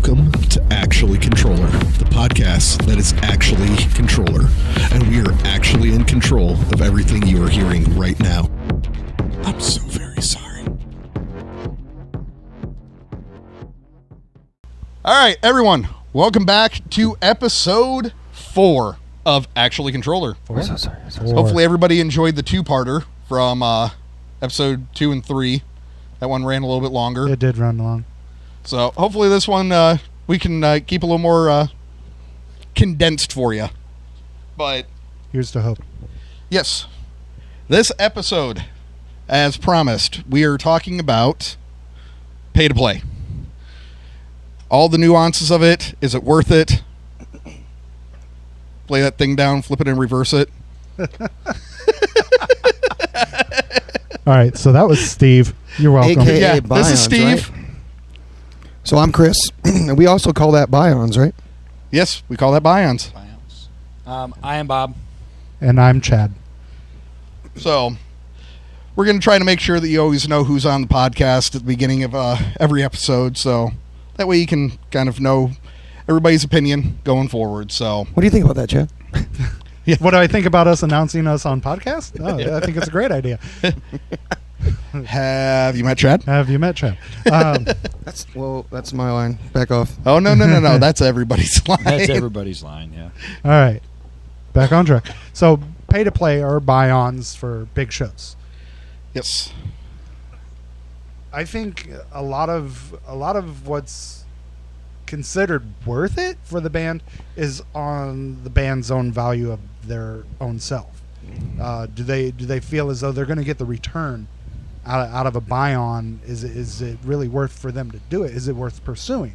Welcome to Actually Contrøller, the podcast that is actually Contrøller, and we are actually in control of everything you are hearing right now. I'm so very sorry. All right, everyone, welcome back to episode 4 of Actually Contrøller. Hopefully everybody enjoyed the two-parter from episode 2 and 3. That one ran a little bit longer. It did run long. So hopefully this one we can keep a little more condensed for you. But here's to hope. Yes, this episode, as promised, we are talking about pay to play. All the nuances of it. Is it worth it? Play that thing down, flip it and reverse it. All right, so that was Steve. You're welcome. AKA Yeah, Bions, this is Steve. Right? So I'm Chris. And we also call that Bions, right? Yes, we call that Bions. I am Bob. And I'm Chad. So we're going to try to make sure that you always know who's on the podcast at the beginning of every episode. So that way you can kind of know everybody's opinion going forward. So What do you think about that, Chad? Yeah. What do I think about us announcing us on podcast? Oh, I think it's a great idea. have you met Chad? Have you met Chad? That's my line. Back off. Oh, no. That's everybody's line. That's everybody's line, yeah. All right, back on track. So pay to play or buy-ons for big shows. Yes. I think a lot of what's considered worth it for the band is on the band's own value of their own self. Do they feel as though they're going to get the return out of a buy-on? Is it really worth for them to do it? Is it worth pursuing?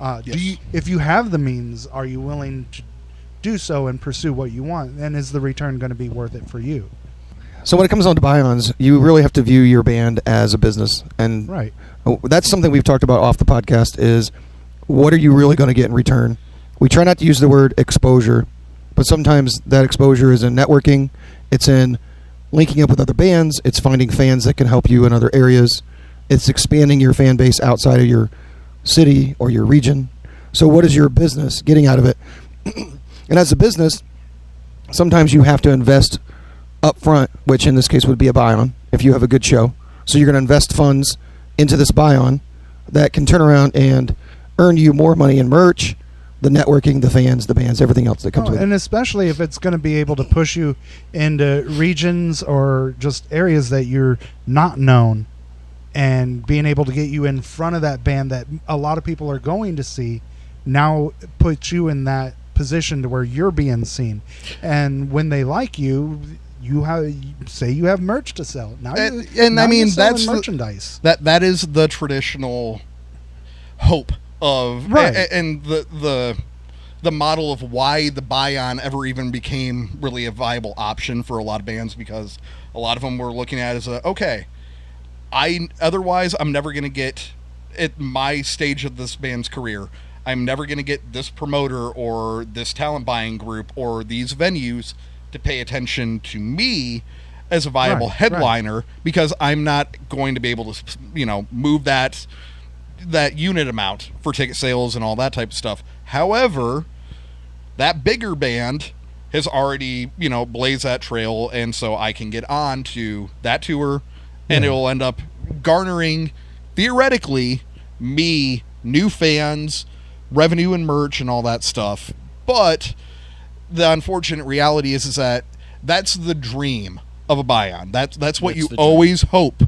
Yes. If you have the means, are you willing to do so and pursue what you want? And is the return going to be worth it for you? So when it comes on to Bions, you really have to view your band as a business. And Right. That's something we've talked about off the podcast is what are you really going to get in return? We try not to use the word exposure, but sometimes that exposure is in networking. It's in linking up with other bands. It's finding fans that can help you in other areas. It's expanding your fan base outside of your city or your region. So what is your business getting out of it? And as a business, sometimes you have to invest up front, which in this case would be a buy-on if you have a good show. So you're going to invest funds into this buy-on that can turn around and earn you more money in merch, the networking, the fans, the bands, everything else that comes with it. And especially if it's going to be able to push you into regions or just areas that you're not known, and being able to get you in front of that band that a lot of people are going to see now puts you in that position to where you're being seen. And when they like you, you have merch to sell. Now I mean, that's merchandise. That is the traditional hope of right. And the model of why the buy-on ever even became really a viable option for a lot of bands, because a lot of them were looking at it as otherwise I'm never going to get at my stage of this band's career, I'm never going to get this promoter or this talent buying group or these venues to pay attention to me as a viable headliner, because I'm not going to be able to, move that unit amount for ticket sales and all that type of stuff. However, that bigger band has already, blazed that trail, and so I can get on to that tour, and it will end up garnering, theoretically, me new fans, revenue and merch and all that stuff. But the unfortunate reality is that that's the dream of a buy-on. That's what you always hope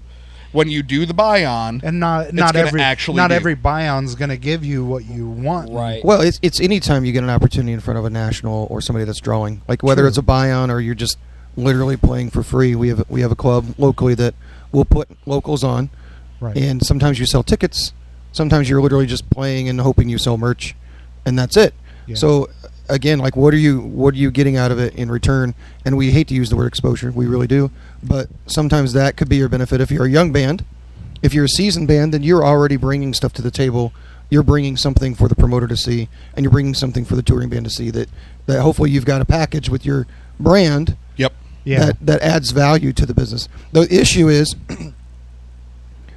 when you do the buy-on. And not every buy-on is going to give you what you want. Right. Well, it's any time you get an opportunity in front of a national or somebody that's drawing, like whether it's a buy-on or you're just literally playing for free. We have a club locally that will put locals on, Right. and sometimes you sell tickets. Sometimes you're literally just playing and hoping you sell merch, and that's it. Yeah. So again, like what are you getting out of it in return? And we hate to use the word exposure, we really do, but sometimes that could be your benefit. If you're a young band, if you're a seasoned band, then you're already bringing stuff to the table. You're bringing something for the promoter to see, and you're bringing something for the touring band to see, that hopefully you've got a package with your brand. Yep. Yeah. That adds value to the business. The issue is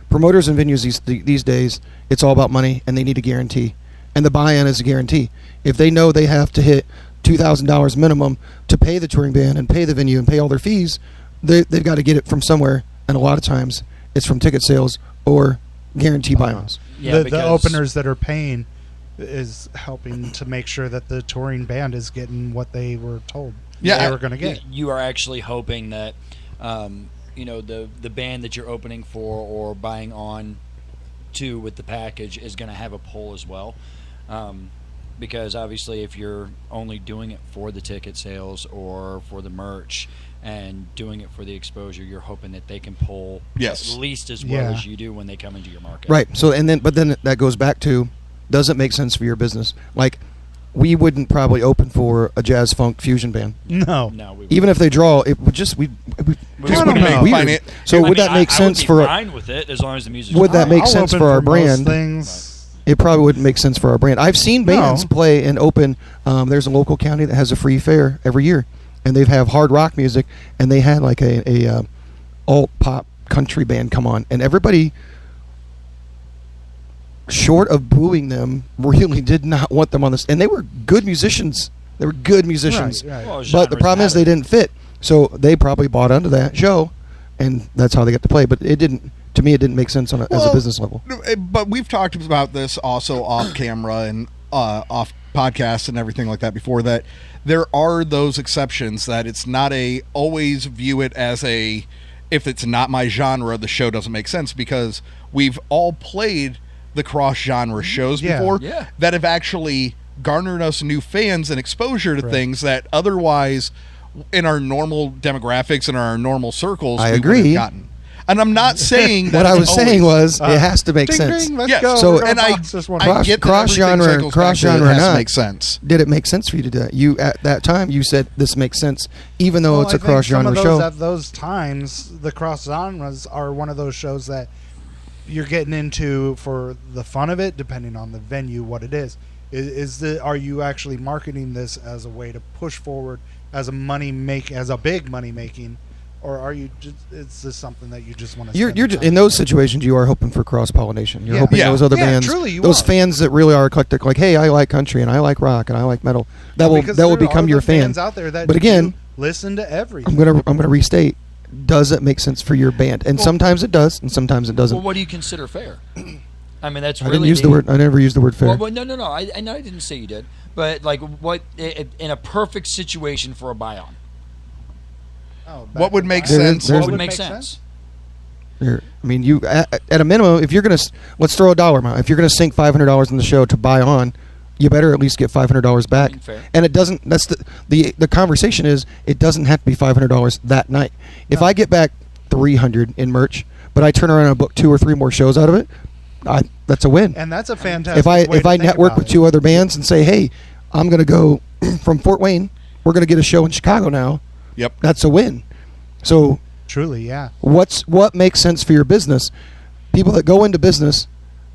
promoters and venues these days, it's all about money, and they need a guarantee. and the buy-in is a guarantee. If they know they have to hit $2,000 minimum to pay the touring band and pay the venue and pay all their fees, they've got to get it from somewhere, and a lot of times it's from ticket sales or guarantee buy-ons. Yeah, the because openers that are paying is helping to make sure that the touring band is getting what they were told they were going to get. You are actually hoping that the band that you're opening for or buying on to with the package is going to have a pull as well. Because obviously if you're only doing it for the ticket sales or for the merch and doing it for the exposure, you're hoping that they can pull at least as well as you do when they come into your market. Right. So but then that goes back to, does it make sense for your business? Like, we wouldn't probably open for a jazz funk fusion band. No, we wouldn't. Even if they draw, it would just we just wouldn't make weird. So would that make sense for? I would be fine with it as long as the music. Would that make I'll sense open for our most brand? Things. It probably wouldn't make sense for our brand. I've seen bands play and open. There's a local county that has a free fair every year, and they have hard rock music, and they had like a alt pop country band come on, and everybody, short of booing them, really did not want them on this. And they were good musicians. They were good musicians. Right. Well, But the problem is they didn't fit. So they probably bought onto that show, and that's how they got to play. But it didn't. To me, it didn't make sense as a business level. But we've talked about this also off camera and off podcasts and everything like that before, that there are those exceptions that it's not always view it as if it's not my genre, the show doesn't make sense, because we've all played the cross-genre shows before that have actually garnered us new fans and exposure to things that otherwise in our normal demographics and our normal circles I we agree. would have gotten. And I'm not saying that What I was saying was it it has to make Ding, sense. ding, let's Yes. go. So- We're gonna and I- box this one I up. get that cross-genre everything cycles back to cross-genre it or has to not. make sense. Did it make sense for you to do that? You at that time you said this makes sense, even though Well, it's a I think cross-genre some of show. those, at those times, the cross genres are one of those shows that you're getting into for the fun of it, depending on the venue, what it is. Are you actually marketing this as a way to push forward as a big money making, or are you just? Is this something that you just want to? You're in those situations. You are hoping for cross pollination. You're hoping those other bands, truly you those are. fans that really are eclectic, like, hey, I like country and I like rock and I like metal. That will Because become there are your the fan. fans out there that But again, do listen to everything. I'm gonna restate. Does it make sense for your band? And sometimes it does, and sometimes it doesn't. Well, what do you consider fair? I mean, that's I really didn't use the word. I never used the word fair. Well, no. I didn't say you did. But like, what in a perfect situation for a buy-on? What would make There is- sense? there's- What would make sense? There, I mean, you at a minimum, if you're gonna, let's throw a dollar amount. If you're gonna sink $500 in the show to buy on, you better at least get $500 back. Fair. And it doesn't. That's the conversation is it doesn't have to be $500 that night. If I get back $300 in merch, but I turn around and book 2 or 3 more shows out of it, that's a win. And that's a fantastic. If I way to think network about with it. 2 other bands and say, hey, I'm gonna go from Fort Wayne, we're gonna get a show in Chicago now. Yep. That's a win. So Truly, yeah. what makes sense for your business? People that go into business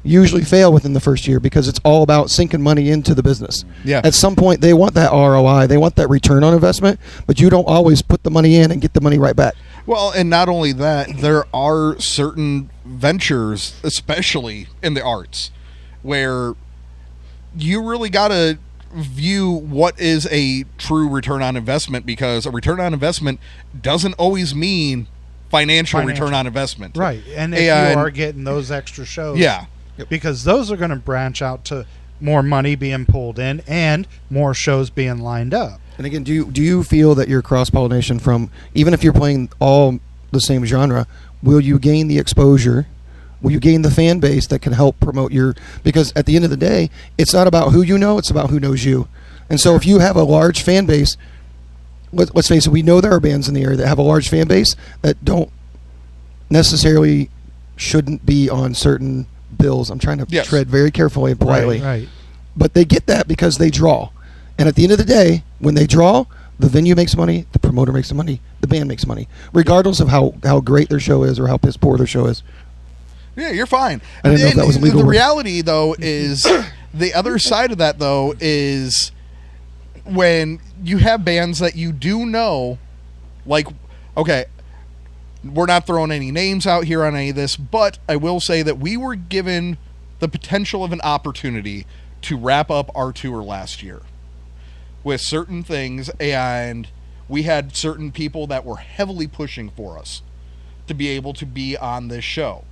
usually fail within the first year because it's all about sinking money into the business. Yeah. At some point, they want that ROI, they want that return on investment, but you don't always put the money in and get the money right back. Well, and not only that, there are certain ventures, especially in the arts, where you really got to view what is a true return on investment, because a return on investment doesn't always mean financial return on investment. Right. And if you are getting those extra shows. Yeah. Because those are going to branch out to more money being pulled in and more shows being lined up. And again, do you feel that your cross-pollination from, even if you're playing all the same genre, will you gain the exposure? Will you gain the fan base that can help promote your... Because at the end of the day, it's not about who you know, it's about who knows you. And so if you have a large fan base, let's face it, we know there are bands in the area that have a large fan base that don't necessarily shouldn't be on certain bills. I'm trying to tread very carefully and politely. Right. But they get that because they draw. And at the end of the day, when they draw, the venue makes money, the promoter makes money, the band makes money, regardless of how great their show is or how piss poor their show is. Yeah, you're fine. I didn't know if that was a legal The word. reality, though, is the other side of that, though, is when you have bands that you do know, like, okay, we're not throwing any names out here on any of this, but I will say that we were given the potential of an opportunity to wrap up our tour last year with certain things, and we had certain people that were heavily pushing for us to be able to be on this show.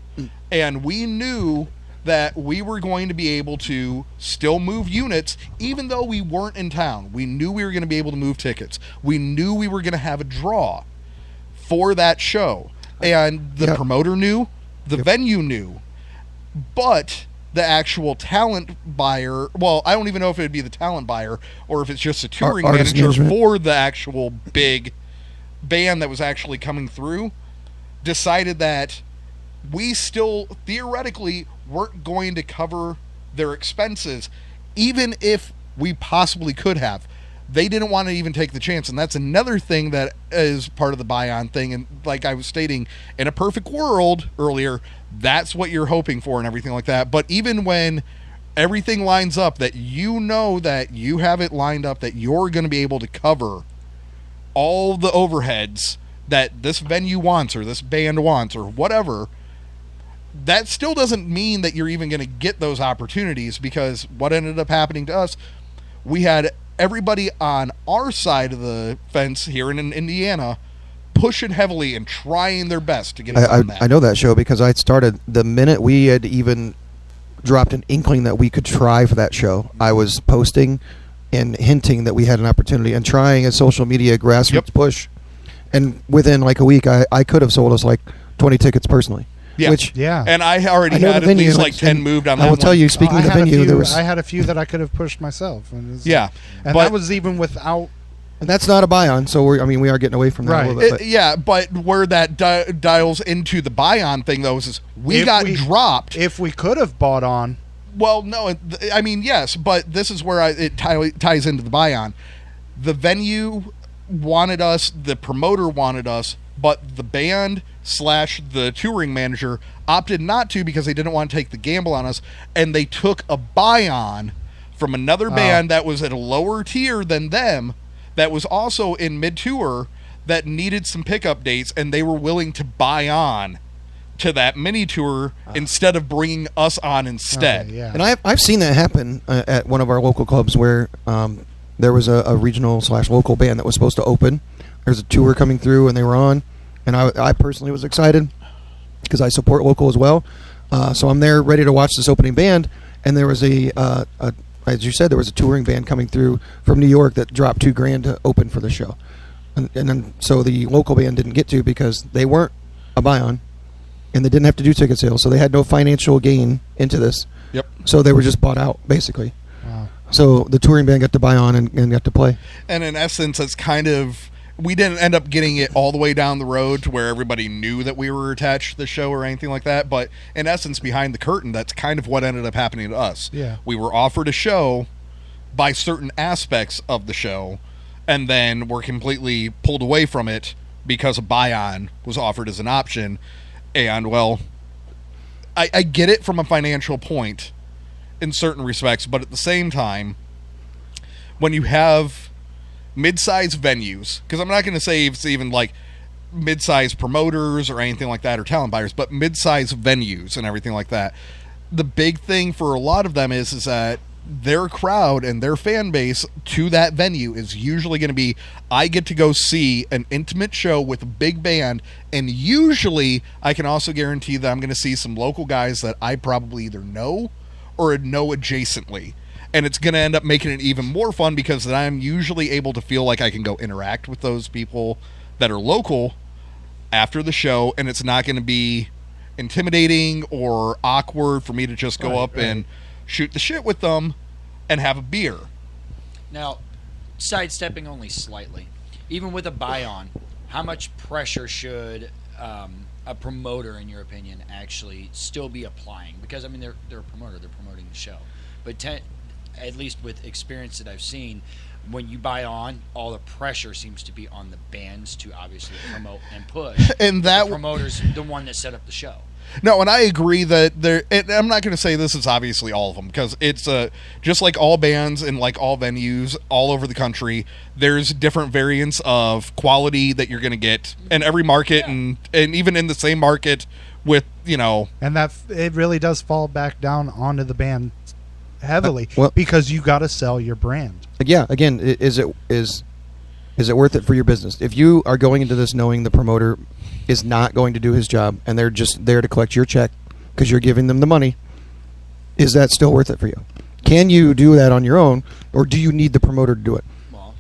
And we knew that we were going to be able to still move units even though we weren't in town. We knew we were going to be able to move tickets. We knew we were going to have a draw for that show. And the promoter knew, the venue knew, but the actual talent buyer, well, I don't even know if it would be the talent buyer or if it's just a touring manager for the actual big band that was actually coming through, decided that we still theoretically weren't going to cover their expenses, even if we possibly could have. They didn't want to even take the chance, and that's another thing that is part of the buy-on thing. And like I was stating, in a perfect world earlier, that's what you're hoping for and everything like that. But even when everything lines up, that you know that you have it lined up, that you're going to be able to cover all the overheads that this venue wants or this band wants or whatever, that still doesn't mean that you're even going to get those opportunities, because what ended up happening to us, we had everybody on our side of the fence here in Indiana pushing heavily and trying their best to get us on that. I know that show because I started the minute we had even dropped an inkling that we could try for that show. I was posting and hinting that we had an opportunity and trying a social media grassroots push. And within like a week, I could have sold us like 20 tickets personally. Yeah. And I already had at least like 10 moved on that. I will tell you, speaking of the venue, I had a few that I could have pushed myself. And but that was even without. And that's not a buy-on, so we are getting away from that a little bit. But where that dials into the buy-on thing, though, is we got dropped. If we could have bought on. Well, no, I mean, yes, but this is where it ties into the buy-on. The venue wanted us, the promoter wanted us, but the band / the touring manager opted not to because they didn't want to take the gamble on us, and they took a buy-on from another band that was at a lower tier than them, that was also in mid-tour, that needed some pickup dates, and they were willing to buy on to that mini tour instead of bringing us on instead. And I've seen that happen at one of our local clubs where there was a regional / local band that was supposed to open. There's a tour coming through, and they were on, and I personally was excited because I support local as well. So I'm there ready to watch this opening band, and there was as you said, there was a touring band coming through from New York that dropped $2,000 to open for the show, and then so the local band didn't get to because they weren't a buy-on, and they didn't have to do ticket sales, so they had no financial gain into this. Yep. So they were just bought out basically. Wow. So the touring band got to buy on and got to play. And in essence, it's kind of, we didn't end up getting it all the way down the road to where everybody knew that we were attached to the show or anything like that. But in essence, behind the curtain, that's kind of what ended up happening to us. Yeah. We were offered a show by certain aspects of the show, and then were completely pulled away from it because a buy-on was offered as an option. And, well, I get it from a financial point in certain respects, but at the same time, when you have mid-size venues, because I'm not going to say it's even like mid-size promoters or anything like that or talent buyers, but mid-size venues and everything like that, the big thing for a lot of them is that their crowd and their fan base to that venue is usually going to be, I get to go see an intimate show with a big band, and usually I can also guarantee that I'm going to see some local guys that I probably either know or know adjacently. And it's going to end up making it even more fun because then I'm usually able to feel like I can go interact with those people that are local after the show, and it's not going to be intimidating or awkward for me to just go up and shoot the shit with them and have a beer. Now, sidestepping only slightly, even with a buy-on, how much pressure should a promoter, in your opinion, actually still be applying? Because, I mean, they're a promoter, they're promoting the show. But at least with experience that I've seen, when you buy on, all the pressure seems to be on the bands to obviously promote and push. And that the promoter's the one that set up the show. No, and I agree that I'm not going to say this is obviously all of them, because it's just like all bands and like all venues all over the country, there's different variants of quality that you're going to get in every market, and even in the same market with, and that it really does fall back down onto the band heavily well- because you got to sell your brand. Yeah, again, is it worth it for your business? If you are going into this knowing the promoter is not going to do his job and they're just there to collect your check because you're giving them the money, is that still worth it for you? Can you do that on your own, or do you need the promoter to do it? Well,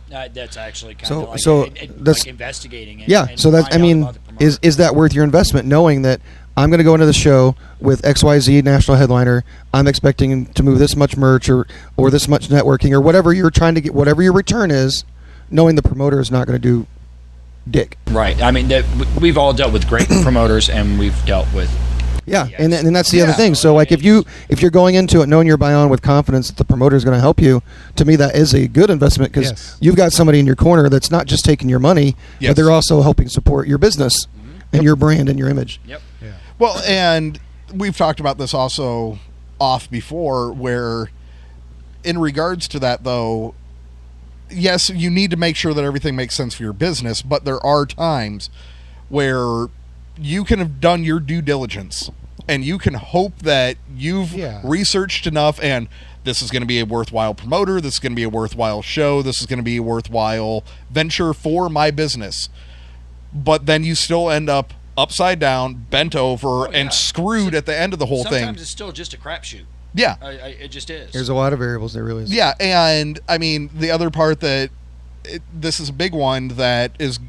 that's actually kind So- of like, so that's- like investigating it. Yeah, and so that's, I find out mean, about the promoter. is that worth your investment, knowing that I'm going to go into the show with XYZ national headliner, I'm expecting to move this much merch or this much networking or whatever you're trying to get, whatever your return is, knowing the promoter is not going to do dick. Right. I mean, we've all dealt with great promoters, and we've dealt with. Yeah, Yes. and that's the other Yeah. thing. So, like, if you're going into it knowing you're buying on with confidence that the promoter is going to help you, to me that is a good investment because Yes. you've got somebody in your corner that's not just taking your money, Yes. but they're also helping support your business and your brand and your image. Yep. Yeah. Well, and we've talked about this also off before, where in regards to that, though, yes, you need to make sure that everything makes sense for your business, but there are times where you can have done your due diligence and you can hope that you've Yeah. researched enough and this is going to be a worthwhile promoter, this is going to be a worthwhile show, this is going to be a worthwhile venture for my business. But then you still end up upside down, bent over, Oh, yeah. and screwed at the end of the whole Sometimes thing. it's still just a crapshoot. Yeah. It just is. There's a lot of variables there, really is. Yeah, and I mean, the other part that this is a big one that is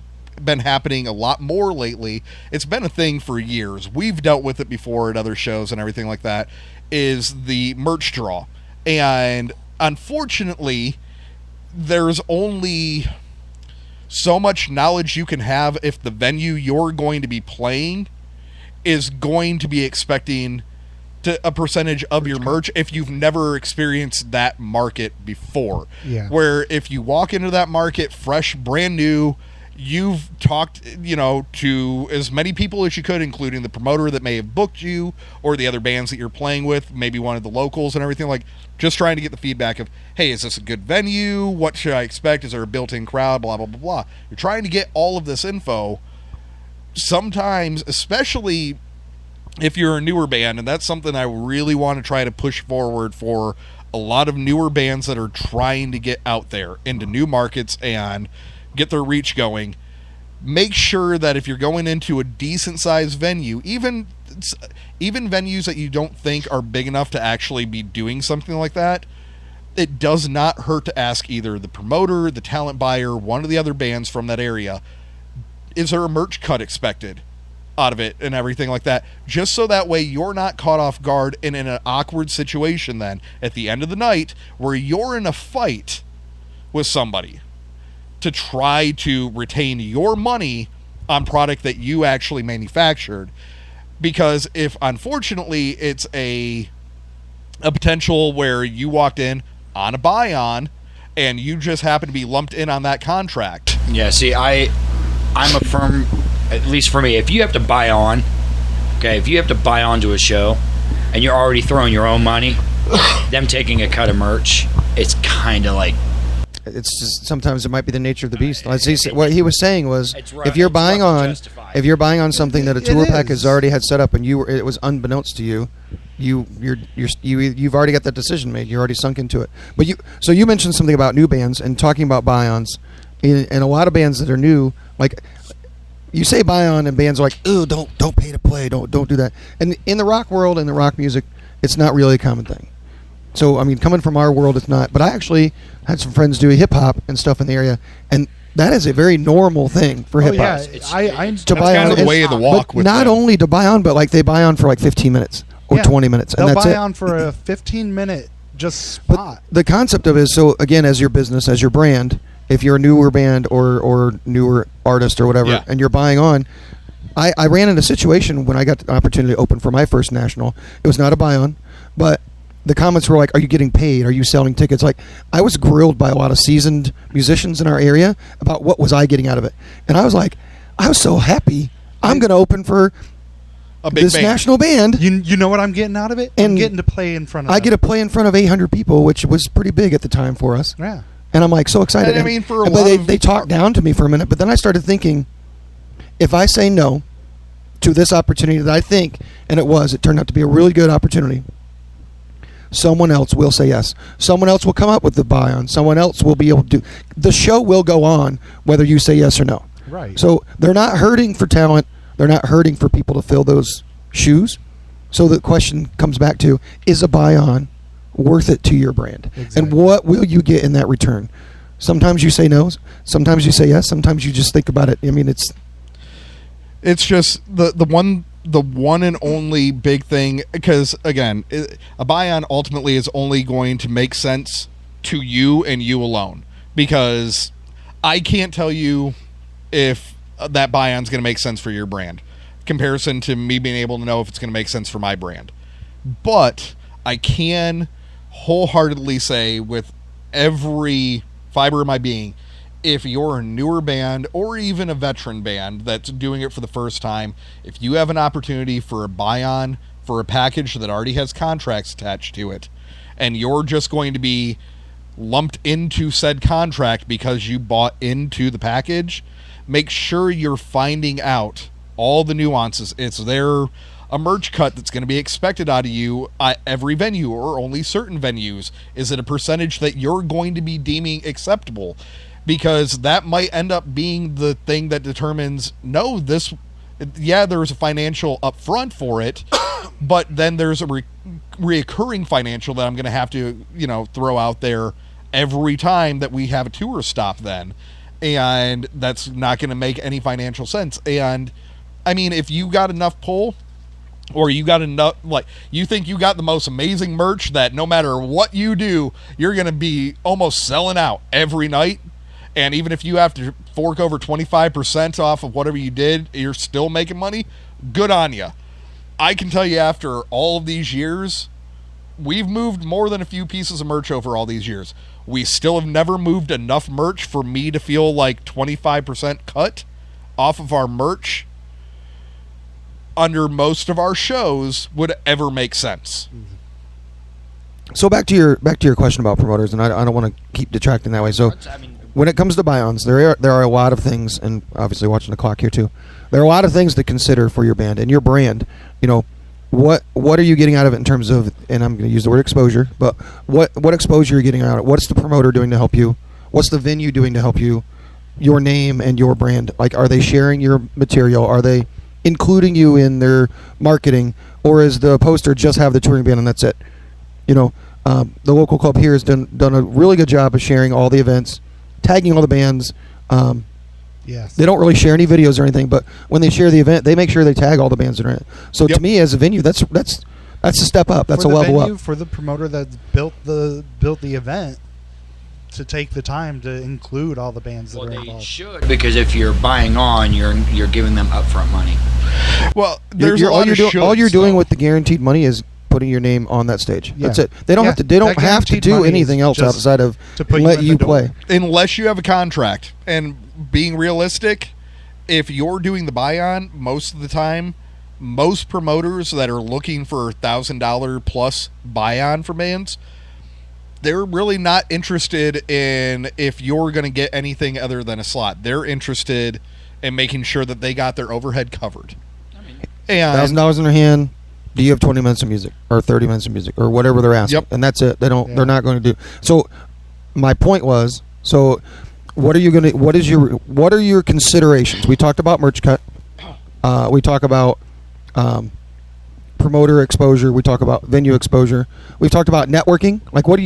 been happening a lot more lately. It's been a thing for years. We've dealt with it before at other shows and everything like that, is the merch draw. And unfortunately, there's only so much knowledge you can have if the venue you're going to be playing is going to be expecting to a percentage of your merch if you've never experienced that market before. Yeah. Where if you walk into that market fresh, brand new, you've talked, to as many people as you could, including the promoter that may have booked you or the other bands that you're playing with, maybe one of the locals and everything, like just trying to get the feedback of, hey, is this a good venue? What should I expect? Is there a built-in crowd? Blah, blah, blah, blah. You're trying to get all of this info. Sometimes, especially if you're a newer band, and that's something I really want to try to push forward for a lot of newer bands that are trying to get out there into new markets and get their reach going. Make sure that if you're going into a decent sized venue, even venues that you don't think are big enough to actually be doing something like that, it does not hurt to ask either the promoter, the talent buyer, one of the other bands from that area, is there a merch cut expected out of it and everything like that, just so that way you're not caught off guard and in an awkward situation then at the end of the night where you're in a fight with somebody to try to retain your money on product that you actually manufactured. Because if unfortunately it's a potential where you walked in on a buy-on and you just happen to be lumped in on that contract. Yeah, see, I'm a firm, at least for me, if you have to buy on to a show and you're already throwing your own money, them taking a cut of merch, it's kind of like, It's just sometimes it might be the nature of the beast. What he was saying was, It's rough- if you're it's buying rough to on, justify. if you're buying on something that a It tour pack is. has already had set up and it was unbeknownst to you, you've already got that decision made. You're already sunk into it. But you mentioned something about new bands and talking about buy-ons, and a lot of bands that are new, like you say buy-on, and bands are like, "Ooh, don't pay to play, don't do that." And in the rock world and the rock music, it's not really a common thing. So, I mean, coming from our world, it's not. But I actually had some friends do hip hop and stuff in the area, and that is a very normal thing for hip hop. yeah, It's- I it's- To That's buy kind on, of the way of the walk but with not them. only to buy on, but like they buy on for like 15 minutes or Yeah. 20 minutes, and They'll that's buy it. on for a 15-minute just But spot. the concept of it is, so again, as your business, as your brand, if you're a newer band or newer artist or whatever, Yeah. and you're buying on, I ran into a situation when I got the opportunity to open for my first national. It was not a buy on, but the comments were like, "Are you getting paid? Are you selling tickets?" Like, I was grilled by a lot of seasoned musicians in our area about what was I getting out of it, and I was like, I was so happy. I'm going to open for A big this band. national band. You know what I'm getting out of it? I'm And getting to play in front of I them. get to play in front of 800 people, which was pretty big at the time for us. Yeah. And I'm like so excited. And I mean, for a but lot they, of- they talked down to me for a minute, but then I started thinking, if I say no to this opportunity that I think, and it turned out to be a really good opportunity. someone else will say yes. Someone else will come up with the buy on. Someone else will be able to do. The show will go on whether you say yes or no. Right. So they're not hurting for talent. They're not hurting for people to fill those shoes. So the question comes back to, is a buy on worth it to your brand? Exactly. And what will you get in that return? Sometimes you say no. Sometimes you say yes. Sometimes you just think about it. I mean, It's just the one and only big thing, because again, a buy-on ultimately is only going to make sense to you and you alone, because I can't tell you if that buy-on is going to make sense for your brand, comparison to me being able to know if it's going to make sense for my brand. But I can wholeheartedly say with every fiber of my being, if you're a newer band or even a veteran band that's doing it for the first time, if you have an opportunity for a buy-on for a package that already has contracts attached to it, and you're just going to be lumped into said contract because you bought into the package, make sure you're finding out all the nuances. Is there a merch cut that's going to be expected out of you at every venue or only certain venues? Is it a percentage that you're going to be deeming acceptable? Because that might end up being the thing that determines, no, this, yeah, there's a financial upfront for it, but then there's a reoccurring financial that I'm going to have to, throw out there every time that we have a tour stop then. And that's not going to make any financial sense. And I mean, if you got enough pull, or you got enough, you think you got the most amazing merch that no matter what you do, you're going to be almost selling out every night. And even if you have to fork over 25% off of whatever you did, you're still making money. Good on you. I can tell you, after all of these years, we've moved more than a few pieces of merch over all these years. We still have never moved enough merch for me to feel like 25% cut off of our merch under most of our shows would ever make sense. So back to your question about promoters, and I don't want to keep detracting that way. So when it comes to buy-ons, there are a lot of things, and obviously watching the clock here too, there are a lot of things to consider for your band and your brand. What are you getting out of it in terms of, and I'm going to use the word exposure, but what exposure are you getting out of it? What's the promoter doing to help you? What's the venue doing to help you? Your name and your brand. Like, are they sharing your material? Are they including you in their marketing? Or is the poster just have the touring band and that's it? The local club here has done a really good job of sharing all the events, tagging all the bands. Yes. They don't really share any videos or anything, but when they share the event, they make sure they tag all the bands that are in it. So to me, as a venue, that's a step up. That's a level up. For the promoter that built the event to take the time to include all the bands that are involved. They should, because if you're buying on, you're giving them upfront money. Well, there's a lot of shoulds, all you're doing with the guaranteed money is putting your name on that stage. Yeah. That's it. They don't have to. They don't have to do anything else outside of let you play. Unless you have a contract. And being realistic, if you're doing the buy-on, most of the time, most promoters that are looking for $1,000 plus buy-on for bands, they're really not interested in if you're going to get anything other than a slot. They're interested in making sure that they got their overhead covered. $1,000 in their hand. Do you have 20 minutes of music or 30 minutes of music or whatever they're asking? Yep. And that's it. They're not going to do. So my point was, what are your considerations? We talked about merch cut. We talk about promoter exposure. We talk about venue exposure. We've talked about networking. Like, what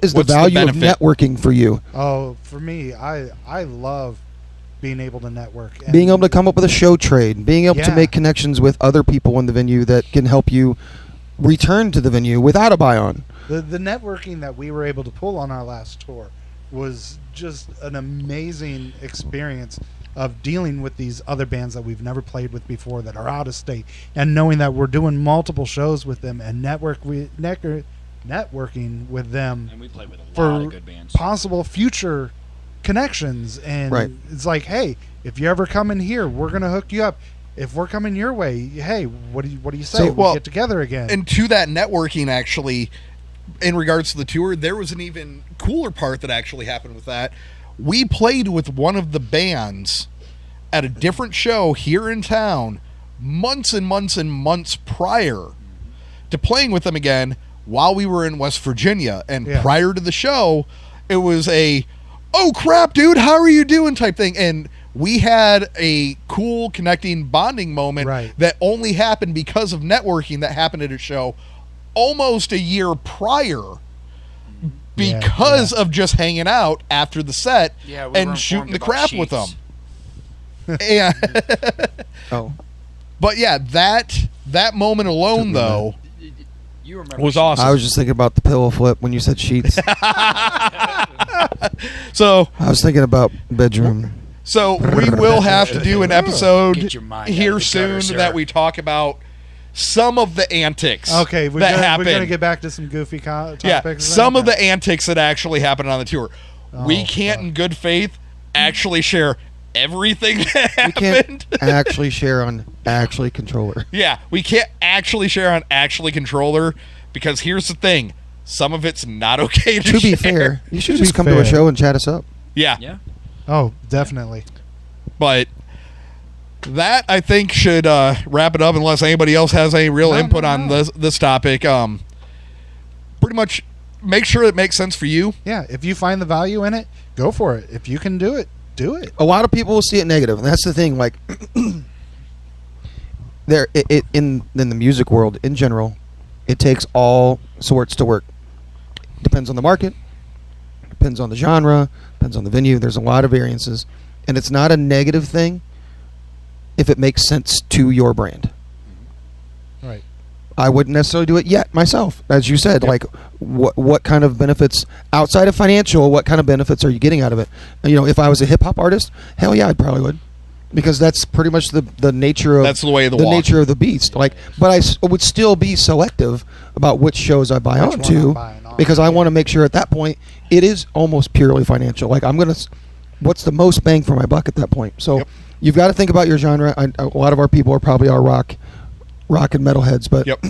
is the value of networking for you? Oh, for me, I love being able to network. And being able to come up with a show trade. Being able to make connections with other people in the venue that can help you return to the venue without a buy-on. The networking that we were able to pull on our last tour was just an amazing experience of dealing with these other bands that we've never played with before that are out of state, and knowing that we're doing multiple shows with them and networking with them, and we played with a lot of good bands, possible future connections. And it's like, hey, if you ever come in here, we're gonna hook you up. If we're coming your way, hey, what do you say? We'll get together again. And to that networking, actually, in regards to the tour, there was an even cooler part that actually happened with that. We played with one of the bands at a different show here in town months and months and months prior to playing with them again while we were in West Virginia. And Yeah. prior to the show, it was a, oh crap, dude, how are you doing type thing. And we had a cool connecting bonding moment Right. that only happened because of networking that happened at a show almost a year prior because of just hanging out after the set Yeah, we were and shooting informed the about crap with them. sheets. Yeah. Oh, But yeah, that moment alone though You remember was sheets. awesome. I was just thinking about the pillow flip when you said sheets. So I was thinking about bedroom. we will have to do an episode Get your mind out here of the gutter, soon sir. that we talk about some of the antics Okay, we're that gonna, happened. we're gonna get back to some goofy topics. Yeah, then? some of Okay. the antics that actually happened on the tour. We Oh, can't, fuck. in good faith, actually share everything that We happened. can't actually share on actually controller. Yeah, we can't actually share on actually Controller because here's the thing: some of it's not okay to To be share. fair, you should To just be come to a fair. show and chat us up. Yeah, Yeah. Oh, definitely. but that I think should wrap it up. Unless anybody else has any real No, input no, on no. this topic, pretty much make sure it makes sense for you. Yeah, if you find the value in it, go for it. If you can do it, do it. A lot of people will see it negative, and that's the thing. Like, in the music world in general, it takes all sorts to work. Depends on the market, depends on the genre, depends on the venue. There's a lot of variances, and it's not a negative thing if it makes sense to your brand. Right. I wouldn't necessarily do it yet myself, as you said. Yep. Like, what kind of benefits outside of financial? What kind of benefits are you getting out of it? You know, if I was a hip hop artist, hell yeah, I probably would, because that's pretty much the nature of That's the way of the walk. nature of the beast. Like, but I would still be selective about which shows I buy Which one onto, I'm buying on, because I yeah. want to make sure at that point it is almost purely financial. Like, I'm gonna, what's the most bang for my buck at that point? So Yep. you've got to think about your genre. A lot of our people are probably our rock and metal heads, but Yep.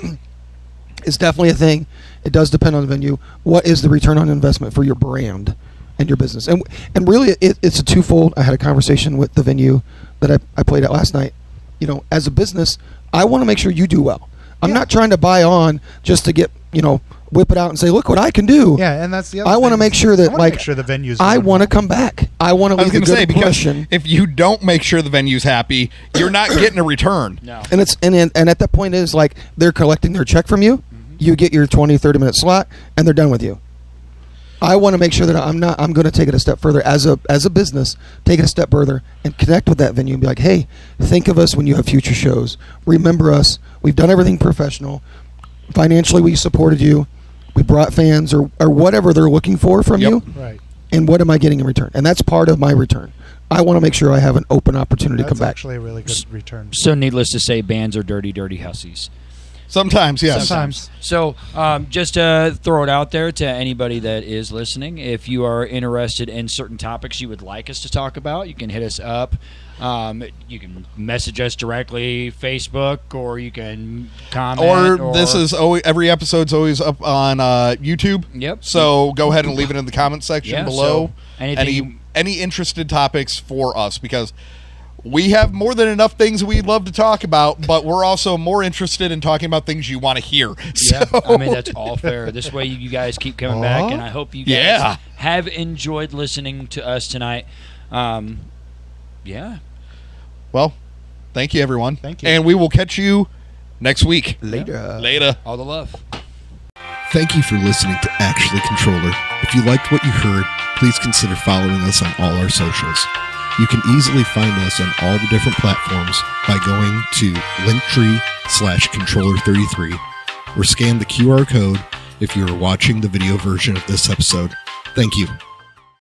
it's definitely a thing. It does depend on the venue. What is the return on investment for your brand and your business? And really, it's a twofold. I had a conversation with the venue that I played at last night. You know, as a business, I want to make sure you do well. I'm Yeah. not trying to buy on just to get, whip it out and say, look what I can do. Yeah, and that's the other I want to thing. make sure I that, wanna like, make sure the venue's I doing want to well. come back. I want to I was leave going a to good say, because impression. if you don't make sure the venue's happy, you're not getting a return. No. And it's and at that point is like they're collecting their check from you. Mm-hmm. You get your 20-30 minute slot and they're done with you. I want to make sure that I'm going to take it a step further as a business, take it a step further and connect with that venue and be like, "Hey, think of us when you have future shows. Remember us. We've done everything professional. Financially we supported you. We brought fans or whatever they're looking for from Yep. you. Right. And what am I getting in return?" And that's part of my return. I want to make sure I have an open opportunity to That's come back. actually a really good return. So needless to say, bands are dirty, dirty hussies. Sometimes, yes. Sometimes. So just to throw it out there to anybody that is listening, if you are interested in certain topics you would like us to talk about, you can hit us up. You can message us directly, Facebook, or you can comment. Or this is always, every episode's always up on YouTube. Yep. So go ahead and leave it in the comment section Yeah, below. so anything Any interested topics for us, because we have more than enough things we'd love to talk about, but we're also more interested in talking about things you want to hear. Yeah, So, I mean, that's all fair. This way you guys keep coming back, and I hope you guys Yeah. have enjoyed listening to us tonight. Yeah. well, thank you, everyone. Thank you. And we will catch you next week. Later. Later. All the love. Thank you for listening to Actually Controller. If you liked what you heard, please consider following us on all our socials. You can easily find us on all the different platforms by going to linktree/controller33 or scan the QR code if you are watching the video version of this episode. Thank you.